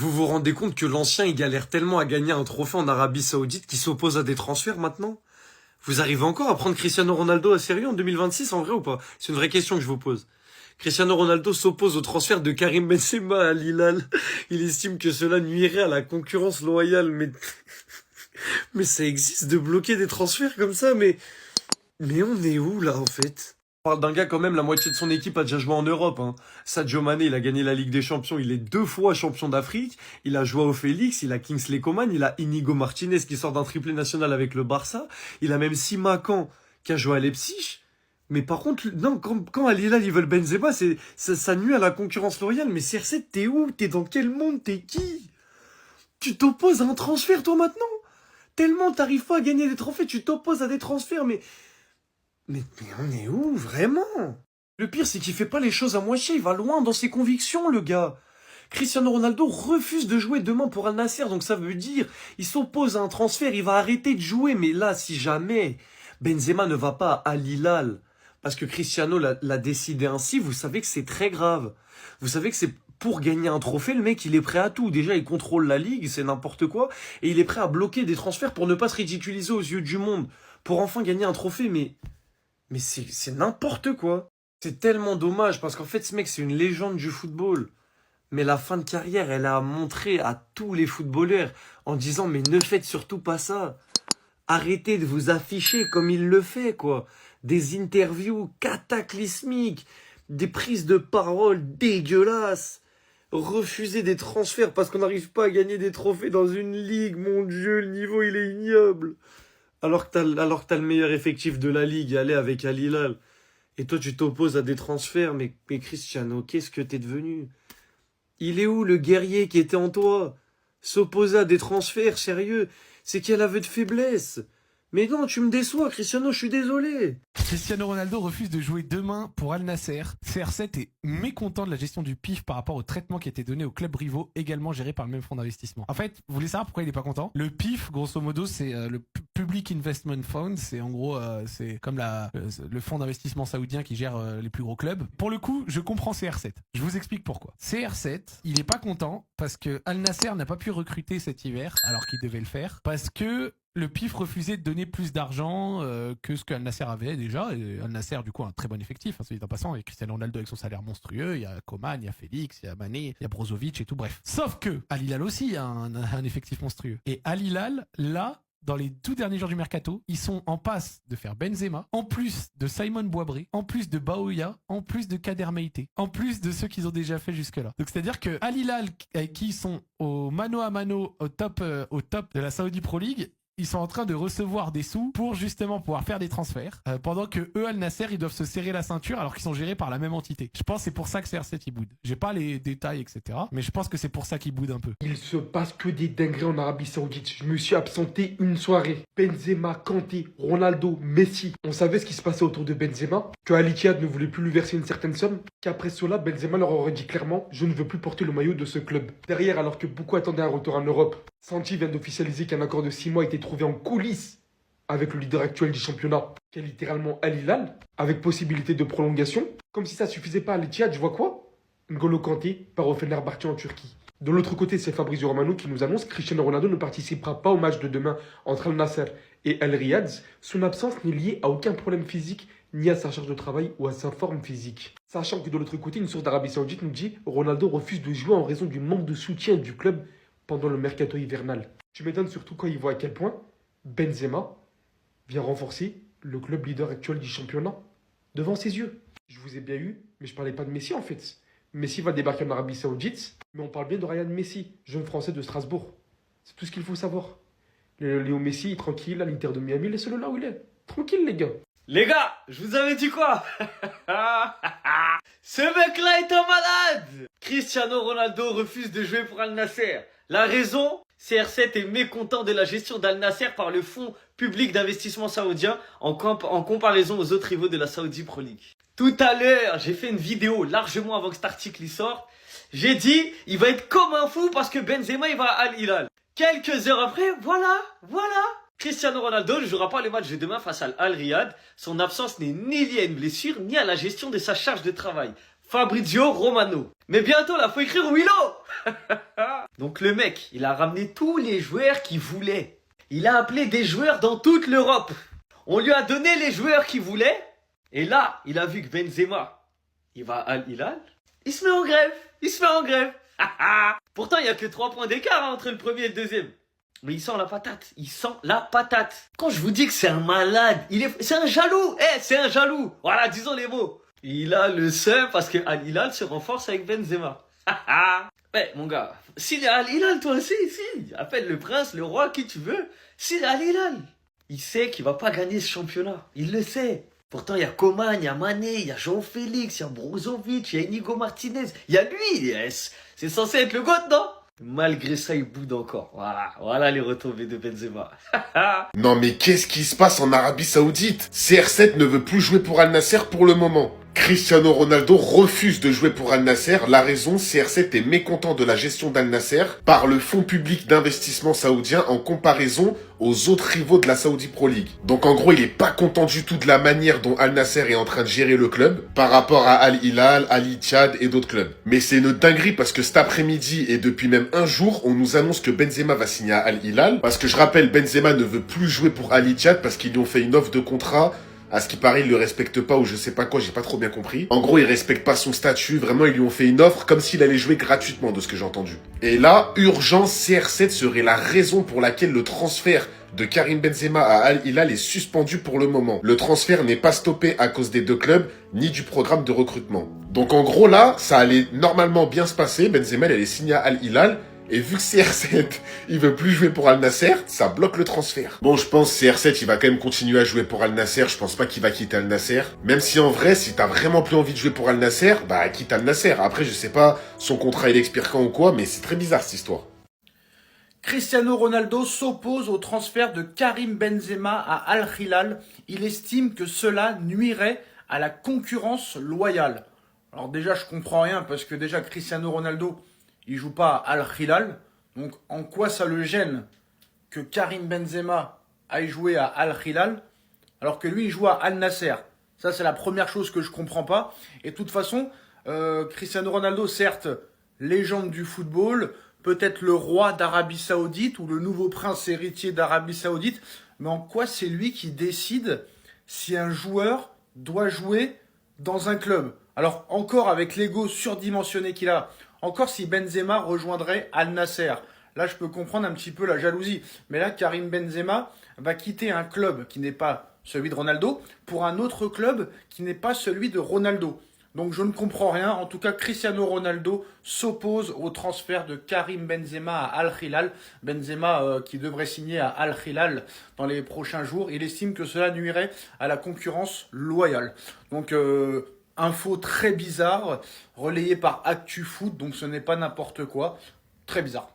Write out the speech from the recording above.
Vous vous rendez compte que l'ancien, il galère tellement à gagner un trophée en Arabie Saoudite qu'il s'oppose à des transferts maintenant? Vous arrivez encore à prendre Cristiano Ronaldo à sérieux en 2026, en vrai ou pas? C'est une vraie question que je vous pose. Cristiano Ronaldo s'oppose au transfert de Karim Benzema à Al-Hilal. Il estime que cela nuirait à la concurrence loyale, mais ça existe de bloquer des transferts comme ça, mais on est où là en fait? On parle d'un gars quand même, la moitié de son équipe a déjà joué en Europe, hein. Sadio Mané, il a gagné la Ligue des Champions, il est 2 fois champion d'Afrique, il a Joao Félix, il a Kingsley Coman, il a Inigo Martinez qui sort d'un triplé national avec le Barça, il a même Simakan qui a joué à Leipzig. Mais par contre, non, quand Al Hilal ils veulent Benzema, ça nuit à la concurrence loyale. Mais CR7, t'es où? T'es dans quel monde? T'es qui? Tu t'opposes à un transfert toi maintenant? Tellement t'arrives pas à gagner des trophées, tu t'opposes à des transferts, mais on est où, vraiment? Le pire, c'est qu'il fait pas les choses à moitié, il va loin dans ses convictions, le gars. Cristiano Ronaldo refuse de jouer demain pour Al Nassr, donc ça veut dire, il s'oppose à un transfert, il va arrêter de jouer, mais là, si jamais Benzema ne va pas à Al Hilal, parce que Cristiano l'a décidé ainsi, vous savez que c'est très grave. Vous savez que c'est pour gagner un trophée, le mec, il est prêt à tout. Déjà, il contrôle la ligue, c'est n'importe quoi, et il est prêt à bloquer des transferts pour ne pas se ridiculiser aux yeux du monde, pour enfin gagner un trophée, mais c'est n'importe quoi. C'est tellement dommage parce qu'en fait, ce mec, c'est une légende du football. Mais la fin de carrière, elle a montré à tous les footballeurs en disant mais ne faites surtout pas ça. Arrêtez de vous afficher comme il le fait, quoi. Des interviews cataclysmiques, des prises de parole dégueulasses. Refuser des transferts parce qu'on n'arrive pas à gagner des trophées dans une ligue, mon Dieu, le niveau il est ignoble. Alors que t'as le meilleur effectif de la ligue, aller avec Al Hilal. Et toi, tu t'opposes à des transferts, mais Cristiano, qu'est-ce que t'es devenu? Il est où le guerrier qui était en toi? S'opposer à des transferts, sérieux? C'est qu'il y a l'aveu de faiblesse. Mais non, tu me déçois, Cristiano, je suis désolé. Cristiano Ronaldo refuse de jouer demain pour Al Nassr. CR7 est mécontent de la gestion du PIF par rapport au traitement qui a été donné aux clubs rivaux, également gérés par le même fonds d'investissement. En fait, vous voulez savoir pourquoi il est pas content? Le PIF, grosso modo, c'est le Public Investment Fund. C'est en gros, c'est comme le fonds d'investissement saoudien qui gère les plus gros clubs. Pour le coup, je comprends CR7. Je vous explique pourquoi. CR7, il est pas content parce que Al Nassr n'a pas pu recruter cet hiver, alors qu'il devait le faire, parce que le PIF refusait de donner plus d'argent que ce qu'Al Nassr avait déjà. Et Al Nassr, du coup, a un très bon effectif. Hein, en passant, il y a Cristiano Ronaldo avec son salaire monstrueux, il y a Coman, il y a Félix, il y a Mané, il y a Brozovic et tout, bref. Sauf que Al Hilal aussi a un effectif monstrueux. Et Al Hilal, là, dans les tout derniers jours du mercato, ils sont en passe de faire Benzema, en plus de Simon Boisbré, en plus de Baouya, en plus de Kader Meïté, en plus de ceux qu'ils ont déjà fait jusque-là. Donc c'est-à-dire que Al Hilal, avec qui ils sont au mano à mano au top de la Saudi Pro League, ils sont en train de recevoir des sous pour justement pouvoir faire des transferts, pendant que eux, Al Nassr, ils doivent se serrer la ceinture alors qu'ils sont gérés par la même entité. Je pense que c'est pour ça que CR7 il boude. J'ai pas les détails, etc. Mais je pense que c'est pour ça qu'il boude un peu. Il se passe que des dingueries en Arabie Saoudite. Je me suis absenté une soirée. Benzema, Kanté, Ronaldo, Messi. On savait ce qui se passait autour de Benzema, que Al Ittihad ne voulait plus lui verser une certaine somme, qu'après cela, Benzema leur aurait dit clairement « Je ne veux plus porter le maillot de ce club ». Derrière, alors que beaucoup attendaient un retour en Europe, Santi vient d'officialiser qu'un accord de 6 mois a été trouvé en coulisses avec le leader actuel du championnat, qui est littéralement Al Hilal, avec possibilité de prolongation. Comme si ça suffisait pas à Al Ittihad, je vois quoi? N'Golo Kanté part au Fenerbahçe en Turquie. De l'autre côté, c'est Fabrizio Romano qui nous annonce que Cristiano Ronaldo ne participera pas au match de demain entre Al Nassr et Al Riyad. Son absence n'est liée à aucun problème physique, ni à sa charge de travail ou à sa forme physique. Sachant que de l'autre côté, une source d'Arabie Saoudite nous dit que Ronaldo refuse de jouer en raison du manque de soutien du club pendant le mercato hivernal. Tu m'étonnes surtout quand il voit à quel point Benzema vient renforcer le club leader actuel du championnat devant ses yeux. Je vous ai bien eu, mais je parlais pas de Messi en fait. Messi va débarquer en Arabie Saoudite, mais on parle bien de Ryan Messi, jeune français de Strasbourg. C'est tout ce qu'il faut savoir. Léo Messi est tranquille à l'Inter de Miami, laissez-le là où il est. Tranquille les gars. Les gars, je vous avais dit quoi? Ce mec-là est un malade! Cristiano Ronaldo refuse de jouer pour Al Nassr. La raison? CR7 est mécontent de la gestion d'Al Nassr par le fonds public d'investissement saoudien en comparaison aux autres rivaux de la Saudi Pro League. Tout à l'heure, j'ai fait une vidéo largement avant que cet article y sorte. J'ai dit, il va être comme un fou parce que Benzema il va à Al Hilal. Quelques heures après, voilà. Cristiano Ronaldo ne jouera pas le match de demain face à Al Riyad. Son absence n'est ni liée à une blessure, ni à la gestion de sa charge de travail. Fabrizio Romano. Mais bientôt, là, faut écrire Willow. Donc le mec, il a ramené tous les joueurs qu'il voulait. Il a appelé des joueurs dans toute l'Europe. On lui a donné les joueurs qu'il voulait. Et là, il a vu que Benzema, il va à Al Hilal. Il se met en grève. Il se met en grève. Pourtant, il n'y a que 3 points d'écart entre le premier et le deuxième. Mais il sent la patate. Il sent la patate. Quand je vous dis que c'est un malade, c'est un jaloux. C'est un jaloux. Voilà, disons les mots. Il a le seum parce que Al Hilal se renforce avec Benzema. Ouais, mon gars, s'il est à Al Hilal, toi aussi, si. Appelle le prince, le roi, qui tu veux. S'il est à Al Hilal, il sait qu'il va pas gagner ce championnat. Il le sait. Pourtant, il y a Coman, il y a Mané, il y a João Félix, il y a Brozovic, il y a Inigo Martinez. Il y a lui. C'est censé être le GOAT, non? Malgré ça, il boude encore. Voilà les retombées de Benzema. Non mais qu'est-ce qui se passe en Arabie Saoudite? CR7 ne veut plus jouer pour Al Nasser pour le moment. Cristiano Ronaldo refuse de jouer pour Al Nasser. La raison, CR7 est mécontent de la gestion d'Al Nasser par le fonds public d'investissement saoudien en comparaison aux autres rivaux de la Saudi Pro League. Donc en gros, il est pas content du tout de la manière dont Al Nasser est en train de gérer le club par rapport à Al Hilal, Al Ittihad et d'autres clubs. Mais c'est une dinguerie parce que cet après-midi et depuis même un jour, on nous annonce que Benzema va signer à Al Hilal. Parce que je rappelle, Benzema ne veut plus jouer pour Al Ittihad parce qu'ils lui ont fait une offre de contrat. À ce qui paraît, il le respecte pas ou je sais pas quoi, j'ai pas trop bien compris. En gros, il respecte pas son statut, vraiment, ils lui ont fait une offre comme s'il allait jouer gratuitement de ce que j'ai entendu. Et là, urgence, CR7 serait la raison pour laquelle le transfert de Karim Benzema à Al Hilal est suspendu pour le moment. Le transfert n'est pas stoppé à cause des deux clubs, ni du programme de recrutement. Donc en gros là, ça allait normalement bien se passer, Benzema il allait signer à Al Hilal. Et vu que CR7, il veut plus jouer pour Al Nasser, ça bloque le transfert. Bon, je pense CR7, il va quand même continuer à jouer pour Al Nasser. Je pense pas qu'il va quitter Al Nasser. Même si en vrai, si t'as vraiment plus envie de jouer pour Al Nasser, bah quitte Al Nasser. Après, je sais pas son contrat il expire quand ou quoi, mais c'est très bizarre cette histoire. Cristiano Ronaldo s'oppose au transfert de Karim Benzema à Al Hilal. Il estime que cela nuirait à la concurrence loyale. Alors déjà, je comprends rien parce que déjà Cristiano Ronaldo, il joue pas à Al Hilal. Donc en quoi ça le gêne que Karim Benzema aille jouer à Al Hilal alors que lui il joue à Al Nasser? Ça c'est la première chose que je comprends pas. Et de toute façon, Cristiano Ronaldo, certes, légende du football, peut-être le roi d'Arabie Saoudite ou le nouveau prince héritier d'Arabie Saoudite, mais en quoi c'est lui qui décide si un joueur doit jouer dans un club? Alors encore avec l'ego surdimensionné qu'il a, encore si Benzema rejoindrait Al Nasser, là je peux comprendre un petit peu la jalousie. Mais là Karim Benzema va quitter un club qui n'est pas celui de Ronaldo pour un autre club qui n'est pas celui de Ronaldo. Donc je ne comprends rien. En tout cas, Cristiano Ronaldo s'oppose au transfert de Karim Benzema à Al Hilal. Benzema qui devrait signer à Al Hilal dans les prochains jours. Il estime que cela nuirait à la concurrence loyale. Donc info très bizarre, relayée par ActuFoot, donc ce n'est pas n'importe quoi. Très bizarre.